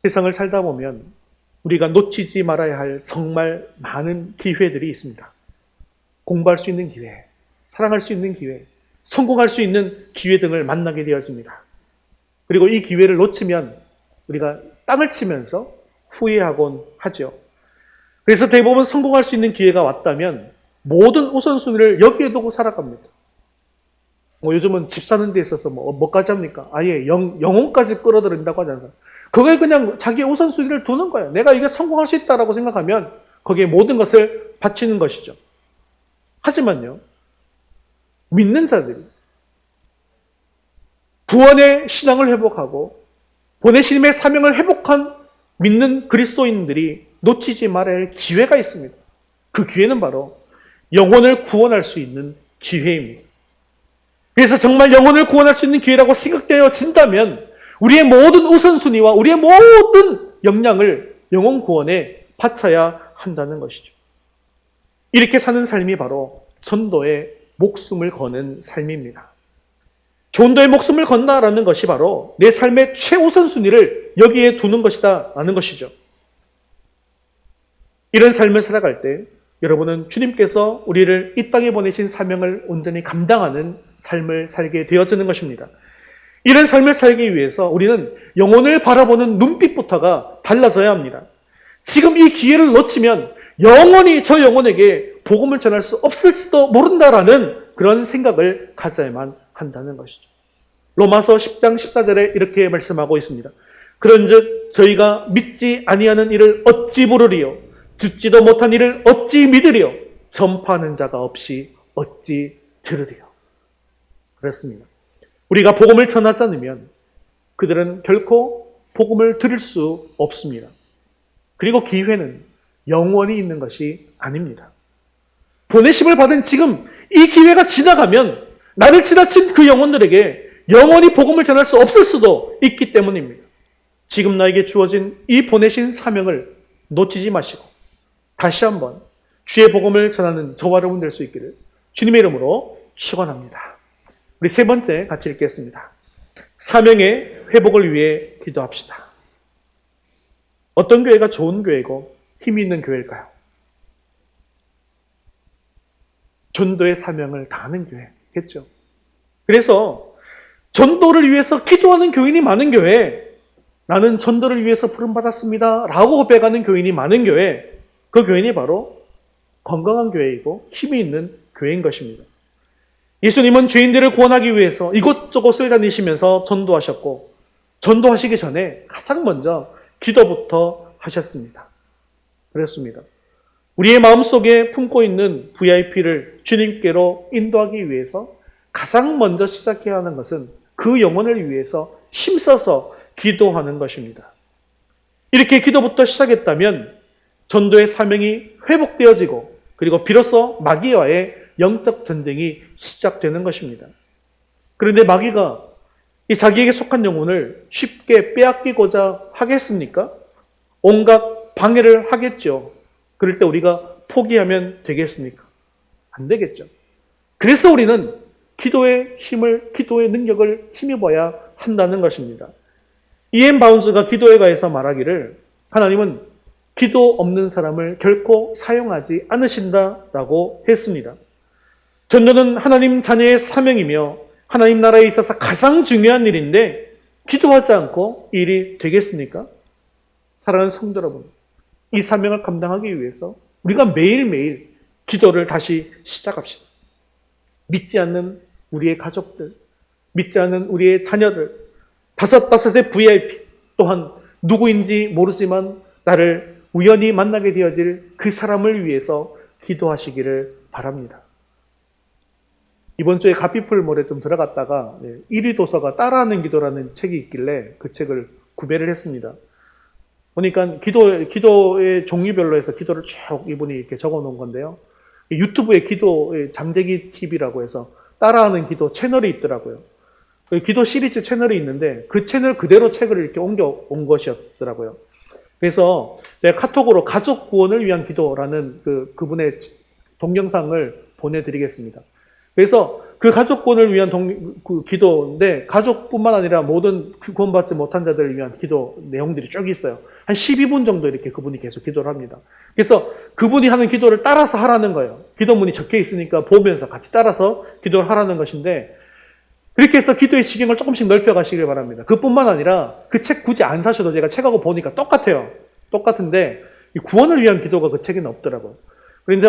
세상을 살다 보면 우리가 놓치지 말아야 할 정말 많은 기회들이 있습니다. 공부할 수 있는 기회, 사랑할 수 있는 기회, 성공할 수 있는 기회 등을 만나게 되어집니다. 그리고 이 기회를 놓치면 우리가 땅을 치면서 후회하곤 하죠. 그래서 대부분 성공할 수 있는 기회가 왔다면 모든 우선순위를 여기에 두고 살아갑니다. 요즘은 집 사는 데 있어서 뭐까지 합니까? 아예 영혼까지 끌어들인다고 하잖아요. 그거에 그냥 자기의 우선순위를 두는 거예요. 내가 이게 성공할 수 있다라고 생각하면 거기에 모든 것을 바치는 것이죠. 하지만요, 믿는 자들이 구원의 신앙을 회복하고 보내심의 사명을 회복한 믿는 그리스도인들이 놓치지 말아야 할 기회가 있습니다. 그 기회는 바로 영혼을 구원할 수 있는 기회입니다. 그래서 정말 영혼을 구원할 수 있는 기회라고 생각되어진다면 우리의 모든 우선순위와 우리의 모든 역량을 영혼 구원에 바쳐야 한다는 것이죠. 이렇게 사는 삶이 바로 전도에 목숨을 거는 삶입니다. 전도에 목숨을 건다라는 것이 바로 내 삶의 최우선순위를 여기에 두는 것이다 라는 것이죠. 이런 삶을 살아갈 때 여러분은 주님께서 우리를 이 땅에 보내신 사명을 온전히 감당하는 삶을 살게 되어지는 것입니다. 이런 삶을 살기 위해서 우리는 영혼을 바라보는 눈빛부터가 달라져야 합니다. 지금 이 기회를 놓치면 영원히 저 영혼에게 복음을 전할 수 없을지도 모른다라는 그런 생각을 가져야만 한다는 것이죠. 로마서 10장 14절에 이렇게 말씀하고 있습니다. 그런즉 저희가 믿지 아니하는 일을 어찌 부르리요? 듣지도 못한 일을 어찌 믿으리요? 전파하는 자가 없이 어찌 들으리요? 그렇습니다. 우리가 복음을 전하지 않으면 그들은 결코 복음을 들을 수 없습니다. 그리고 기회는 영원히 있는 것이 아닙니다. 보내심을 받은 지금 이 기회가 지나가면 나를 지나친 그 영혼들에게 영원히 복음을 전할 수 없을 수도 있기 때문입니다. 지금 나에게 주어진 이 보내신 사명을 놓치지 마시고 다시 한번 주의 복음을 전하는 저와 여러분 될 수 있기를 주님의 이름으로 축원합니다. 우리 세 번째 같이 읽겠습니다. 사명의 회복을 위해 기도합시다. 어떤 교회가 좋은 교회고 힘이 있는 교회일까요? 전도의 사명을 다하는 교회겠죠. 그래서 전도를 위해서 기도하는 교인이 많은 교회, 나는 전도를 위해서 부름받았습니다 라고 고백하는 교인이 많은 교회, 그 교인이 바로 건강한 교회이고 힘이 있는 교회인 것입니다. 예수님은 죄인들을 구원하기 위해서 이곳저곳을 다니시면서 전도하셨고 전도하시기 전에 가장 먼저 기도부터 하셨습니다. 그렇습니다. 우리의 마음속에 품고 있는 VIP를 주님께로 인도하기 위해서 가장 먼저 시작해야 하는 것은 그 영혼을 위해서 힘써서 기도하는 것입니다. 이렇게 기도부터 시작했다면 전도의 사명이 회복되어지고 그리고 비로소 마귀와의 영적 전쟁이 시작되는 것입니다. 그런데 마귀가 이 자기에게 속한 영혼을 쉽게 빼앗기고자 하겠습니까? 온갖 방해를 하겠죠. 그럴 때 우리가 포기하면 되겠습니까? 안 되겠죠. 그래서 우리는 기도의 힘을, 기도의 능력을 힘입어야 한다는 것입니다. 이엠 바운스가 기도에 관해서 말하기를 하나님은 기도 없는 사람을 결코 사용하지 않으신다라고 했습니다. 전도는 하나님 자녀의 사명이며 하나님 나라에 있어서 가장 중요한 일인데 기도하지 않고 이 일이 되겠습니까? 사랑하는 성도 여러분, 이 사명을 감당하기 위해서 우리가 매일매일 기도를 다시 시작합시다. 믿지 않는 우리의 가족들, 믿지 않는 우리의 자녀들, 다섯의 VIP, 또한 누구인지 모르지만 나를 우연히 만나게 되어질 그 사람을 위해서 기도하시기를 바랍니다. 이번 주에 가피풀몰에 좀 들어갔다가 1위 도서가 따라하는 기도라는 책이 있길래 그 책을 구매를 했습니다. 보니까 기도의 종류별로 해서 기도를 쭉 이분이 이렇게 적어 놓은 건데요. 유튜브에 기도의 잠재기 TV라고 해서 따라하는 기도 채널이 있더라고요. 기도 시리즈 채널이 있는데 그 채널 그대로 책을 이렇게 옮겨온 것이었더라고요. 그래서 내가 카톡으로 가족 구원을 위한 기도라는 그분의 동영상을 보내드리겠습니다. 그래서 그 가족 구원을 위한 기도인데 가족뿐만 아니라 모든 구원받지 못한 자들을 위한 기도 내용들이 쭉 있어요. 한 12분 정도 이렇게 그분이 계속 기도를 합니다. 그래서 그분이 하는 기도를 따라서 하라는 거예요. 기도문이 적혀 있으니까 보면서 같이 따라서 기도를 하라는 것인데 그렇게 해서 기도의 지경을 조금씩 넓혀가시길 바랍니다. 그뿐만 아니라 그 책 굳이 안 사셔도 제가 책하고 보니까 똑같아요. 똑같은데 구원을 위한 기도가 그 책에는 없더라고요. 그런데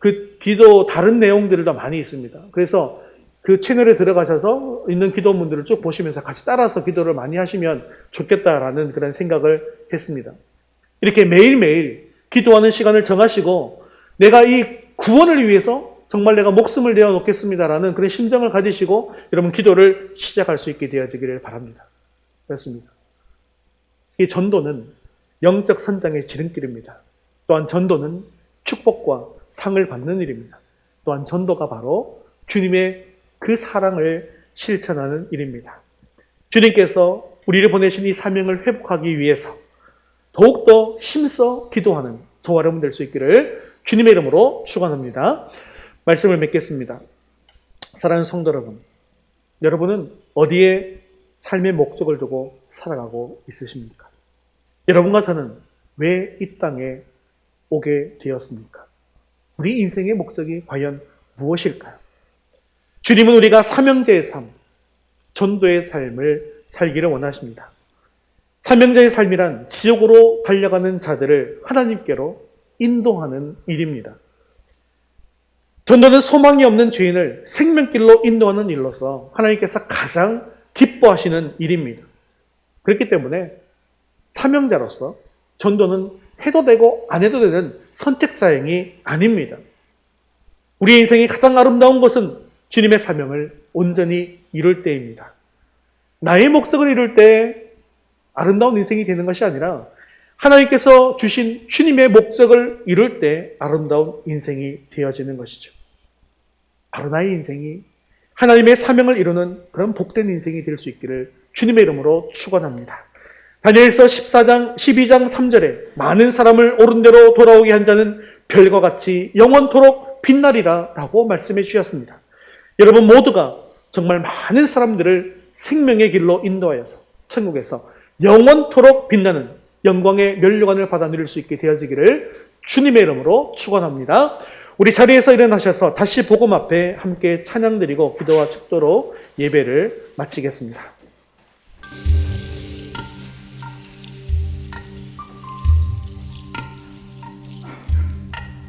그 기도 다른 내용들도 많이 있습니다. 그래서 그 채널에 들어가셔서 있는 기도문들을 쭉 보시면서 같이 따라서 기도를 많이 하시면 좋겠다라는 그런 생각을 했습니다. 이렇게 매일매일 기도하는 시간을 정하시고 내가 이 구원을 위해서 정말 내가 목숨을 내어놓겠습니다라는 그런 심정을 가지시고 여러분 기도를 시작할 수 있게 되어지기를 바랍니다. 그렇습니다. 이 전도는 영적 선장의 지름길입니다. 또한 전도는 축복과 상을 받는 일입니다. 또한 전도가 바로 주님의 그 사랑을 실천하는 일입니다. 주님께서 우리를 보내신 이 사명을 회복하기 위해서 더욱더 힘써 기도하는 저와 여러분 될 수 있기를 주님의 이름으로 축원합니다. 말씀을 맺겠습니다. 사랑하는 성도 여러분, 여러분은 어디에 삶의 목적을 두고 살아가고 있으십니까? 여러분과 저는 왜 이 땅에 오게 되었습니까? 우리 인생의 목적이 과연 무엇일까요? 주님은 우리가 사명자의 삶, 전도의 삶을 살기를 원하십니다. 사명자의 삶이란 지옥으로 달려가는 자들을 하나님께로 인도하는 일입니다. 전도는 소망이 없는 죄인을 생명길로 인도하는 일로서 하나님께서 가장 기뻐하시는 일입니다. 그렇기 때문에 사명자로서 전도는 해도 되고 안 해도 되는 선택사항이 아닙니다. 우리 인생이 가장 아름다운 것은 주님의 사명을 온전히 이룰 때입니다. 나의 목적을 이룰 때 아름다운 인생이 되는 것이 아니라 하나님께서 주신 주님의 목적을 이룰 때 아름다운 인생이 되어지는 것이죠. 바로 나의 인생이 하나님의 사명을 이루는 그런 복된 인생이 될 수 있기를 주님의 이름으로 축원합니다. 다니엘서 12장 3절에 많은 사람을 옳은 대로 돌아오게 한 자는 별과 같이 영원토록 빛나리라 라고 말씀해 주셨습니다. 여러분 모두가 정말 많은 사람들을 생명의 길로 인도하여서 천국에서 영원토록 빛나는 영광의 면류관을 받아 누릴 수 있게 되어지기를 주님의 이름으로 축원합니다. 우리 자리에서 일어나셔서 다시 복음 앞에 함께 찬양드리고 기도와 축도로 예배를 마치겠습니다.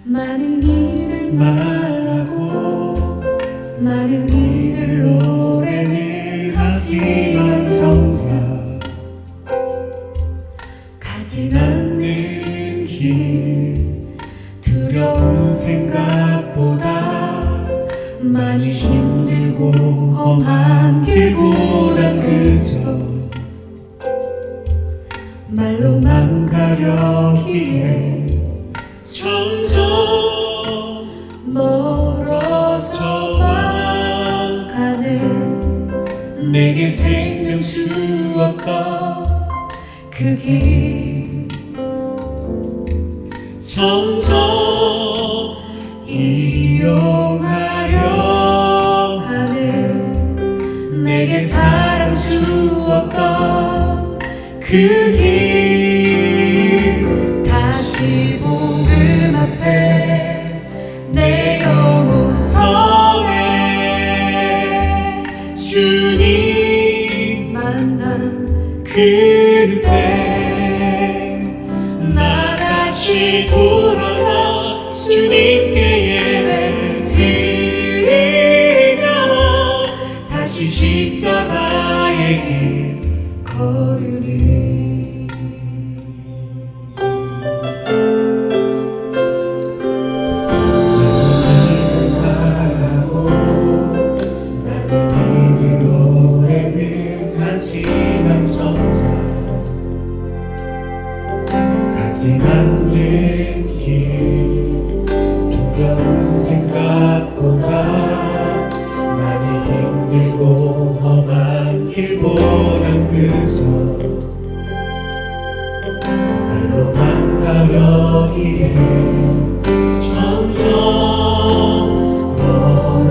많은 일을 말하고 많은 일을 노래는 하지만 정작 가진 않는 길 두려운 생각보다 많이 힘들고 험한 길보단 그저 말로만 가려기에 점점 멀어져만 가는 내게 생명 주었던 그 길 점점 이용하려 하는 내게 사랑 주었던 그 길 다시 복음 앞에 내 영혼 성에 주님 만난 그때 나 다시 돌아와 주님께 예배드리며 다시 십자가의 길 걸으리. 가진 않는 길 두려운 생각보다 많이 힘들고 험한 길보단 그저 발로만 가려 길 점점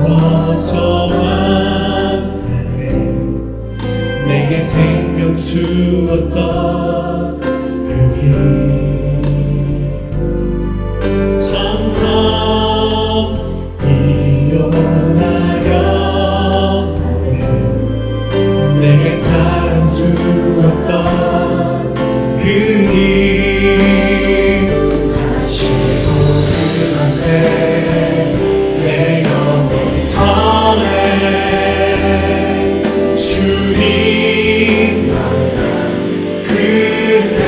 멀어져만 가네. 내게 생명 주었던 점점 이용하려 하는 내게 사랑 주었던 그 일 다시 복음 앞에 내 영혼 성에 주님 만난 그때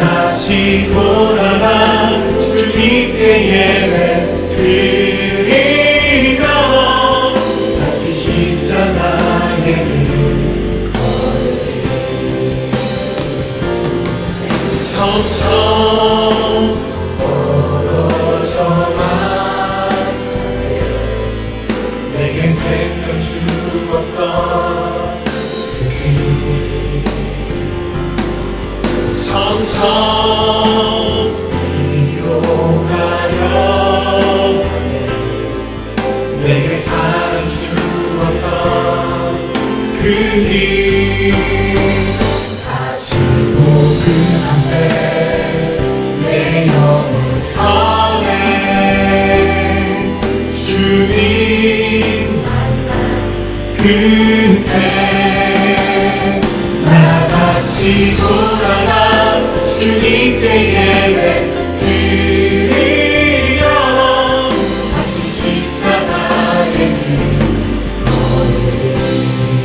다시 돌아가 주님께 예배드리며 다시 십자가의 길 걸으리. 점점 멀어져만 내게 생명 주었던 그 점점 이용하려 하네. 내게 사랑 주었던 그 길 다시 복음 앞에 내 영혼 성에 주님 만난 그때 나 다시 돌아가 주님께 예배드리며 다시 십자가의 길 걸으리.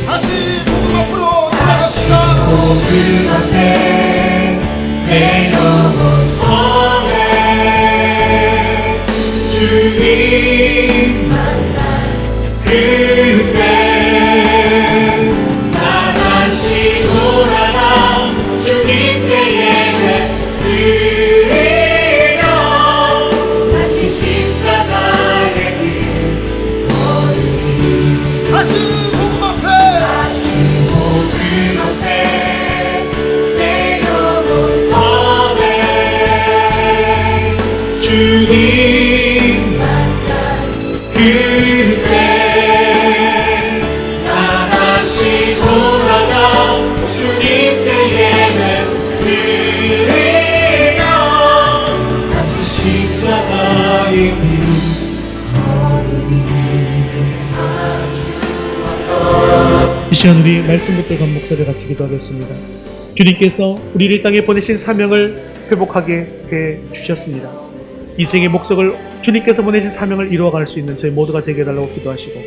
다시 복음 앞으로 나아갑시다. 복음 앞에 내 영혼 성에 주님 만난 그때 나 다시 돌아가 주님께 예배드리며 다시 십자가의 길 걸으리. 다시 복음 앞에 다시 복음 앞에 내 영혼 성에 주님 만난 그때 나 다시 돌아가 주님께 예배드리며 다시 십자가의 길 걸으리. 이 시간 우리 말씀 붙들고 한 목소리 같이 기도하겠습니다. 주님께서 우리를 이 땅에 보내신 사명을 회복하게 해 주셨습니다. 인생의 목적을 주님께서 보내신 사명을 이루어갈 수 있는 저희 모두가 되게 해달라고 기도하시고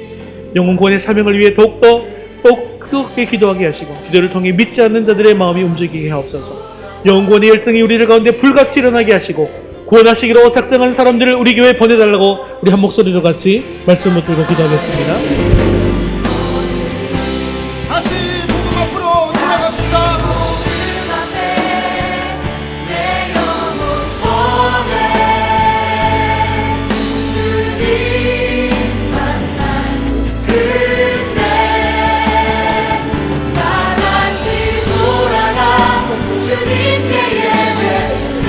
영혼 구원의 사명을 위해 더욱더 뜨겁게 기도하게 하시고 기도를 통해 믿지 않는 자들의 마음이 움직이게 하옵소서. 영혼 구원의 열정이 우리를 가운데 불같이 일어나게 하시고 구원하시기로 작정한 사람들을 우리 교회에 보내달라고 우리 한 목소리로 같이 말씀 붙들고 기도하겠습니다. 다시 복음 앞으로 나아갑시다. 내 영혼 성에 주님 만난 그때 나 다시 돌아가 주님께 예배드리며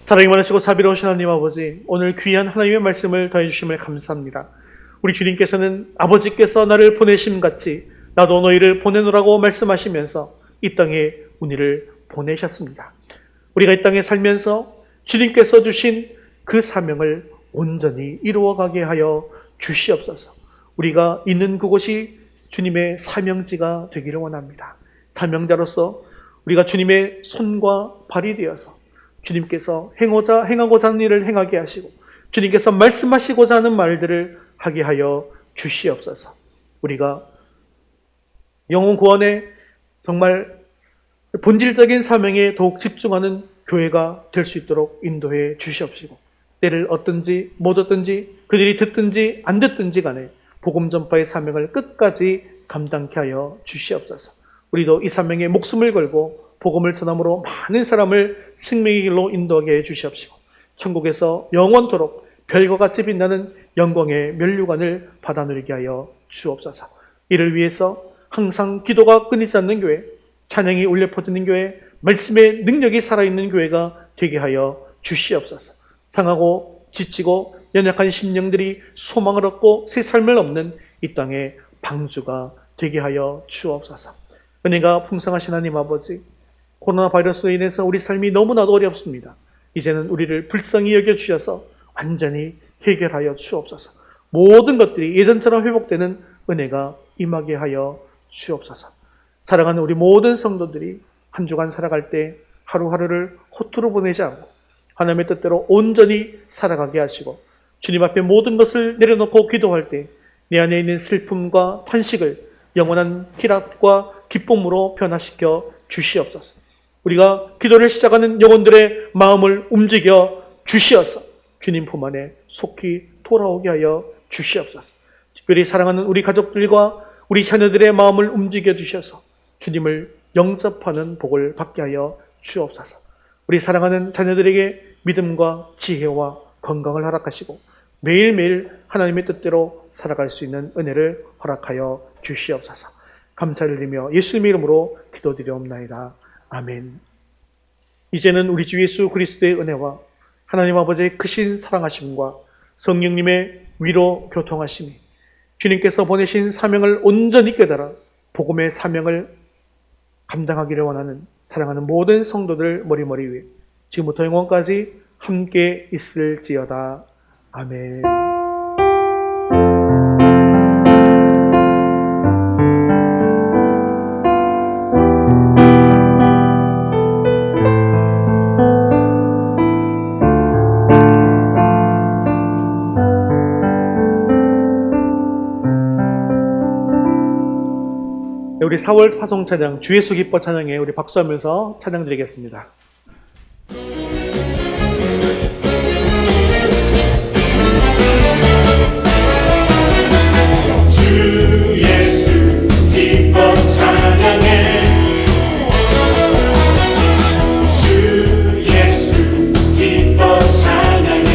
사랑이 많으시고 자비로우신 하나님 아버지, 오늘 귀한 하나님의 말씀을 더해 주심을 감사합니다. 우리 주님께서는 아버지께서 나를 보내심 같이 나도 너희를 보내노라고 말씀하시면서 이 땅에 우리를 보내셨습니다. 우리가 이 땅에 살면서 주님께서 주신 그 사명을 온전히 이루어가게 하여 주시옵소서. 우리가 있는 그곳이 주님의 사명지가 되기를 원합니다. 사명자로서 우리가 주님의 손과 발이 되어서 주님께서 행하고자 하는 일을 행하게 하시고 주님께서 말씀하시고자 하는 말들을 하게 하여 주시옵소서. 우리가 영혼 구원에 정말 본질적인 사명에 더욱 집중하는 교회가 될 수 있도록 인도해 주시옵시고, 때를 얻든지 못 얻든지 그들이 듣든지 안 듣든지 간에 복음 전파의 사명을 끝까지 감당케 하여 주시옵소서. 우리도 이 사명에 목숨을 걸고 복음을 전함으로 많은 사람을 생명의 길로 인도하게 해 주시옵시고, 천국에서 영원토록 별과 같이 빛나는 영광의 면류관을 받아 누리게 하여 주옵소서. 이를 위해서 항상 기도가 끊이지 않는 교회, 찬양이 울려 퍼지는 교회, 말씀의 능력이 살아있는 교회가 되게 하여 주시옵소서. 상하고 지치고 연약한 심령들이 소망을 얻고 새 삶을 얻는 이 땅의 방주가 되게 하여 주옵소서. 은혜가 풍성하신 하나님 아버지, 코로나 바이러스로 인해서 우리 삶이 너무나도 어렵습니다. 이제는 우리를 불쌍히 여겨주셔서 완전히 해결하여 주옵소서. 모든 것들이 예전처럼 회복되는 은혜가 임하게 하여 주옵소서. 사랑하는 우리 모든 성도들이 한 주간 살아갈 때 하루하루를 허투루 보내지 않고 하나님의 뜻대로 온전히 살아가게 하시고, 주님 앞에 모든 것을 내려놓고 기도할 때 내 안에 있는 슬픔과 탄식을 영원한 희락과 기쁨으로 변화시켜 주시옵소서. 우리가 기도를 시작하는 영혼들의 마음을 움직여 주시어서 주님 품 안에 속히 돌아오게 하여 주시옵소서. 특별히 사랑하는 우리 가족들과 우리 자녀들의 마음을 움직여 주셔서 주님을 영접하는 복을 받게 하여 주옵소서. 우리 사랑하는 자녀들에게 믿음과 지혜와 건강을 허락하시고 매일매일 하나님의 뜻대로 살아갈 수 있는 은혜를 허락하여 주시옵소서. 감사를 드리며 예수님의 이름으로 기도드리옵나이다. 아멘. 이제는 우리 주 예수 그리스도의 은혜와 하나님 아버지의 크신 사랑하심과 성령님의 위로 교통하심이, 주님께서 보내신 사명을 온전히 깨달아 복음의 사명을 감당하기를 원하는 사랑하는 모든 성도들 머리머리 위에 지금부터 영원까지 함께 있을지어다. 아멘. 우리 4월 파송 찬양 주 예수 기뻐 찬양에 우리 박수하면서 찬양 드리겠습니다. 주 예수 기뻐 찬양해, 주 예수 기뻐 찬양해,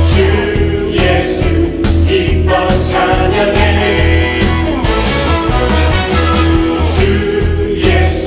주 예수 기뻐 찬양해, 주 예수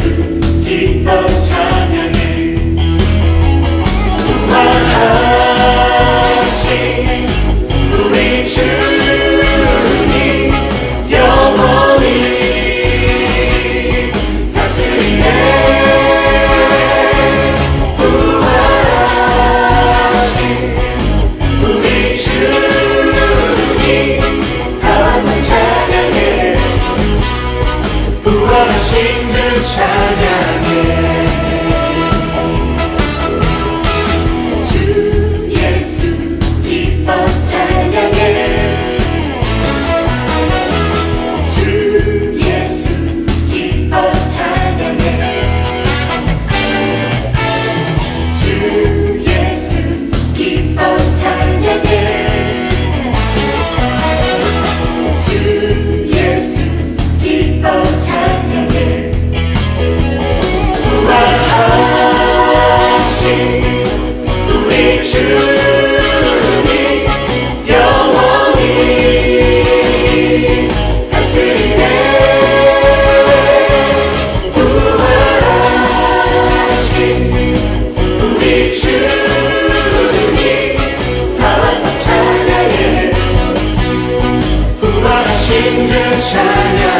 이제 찬양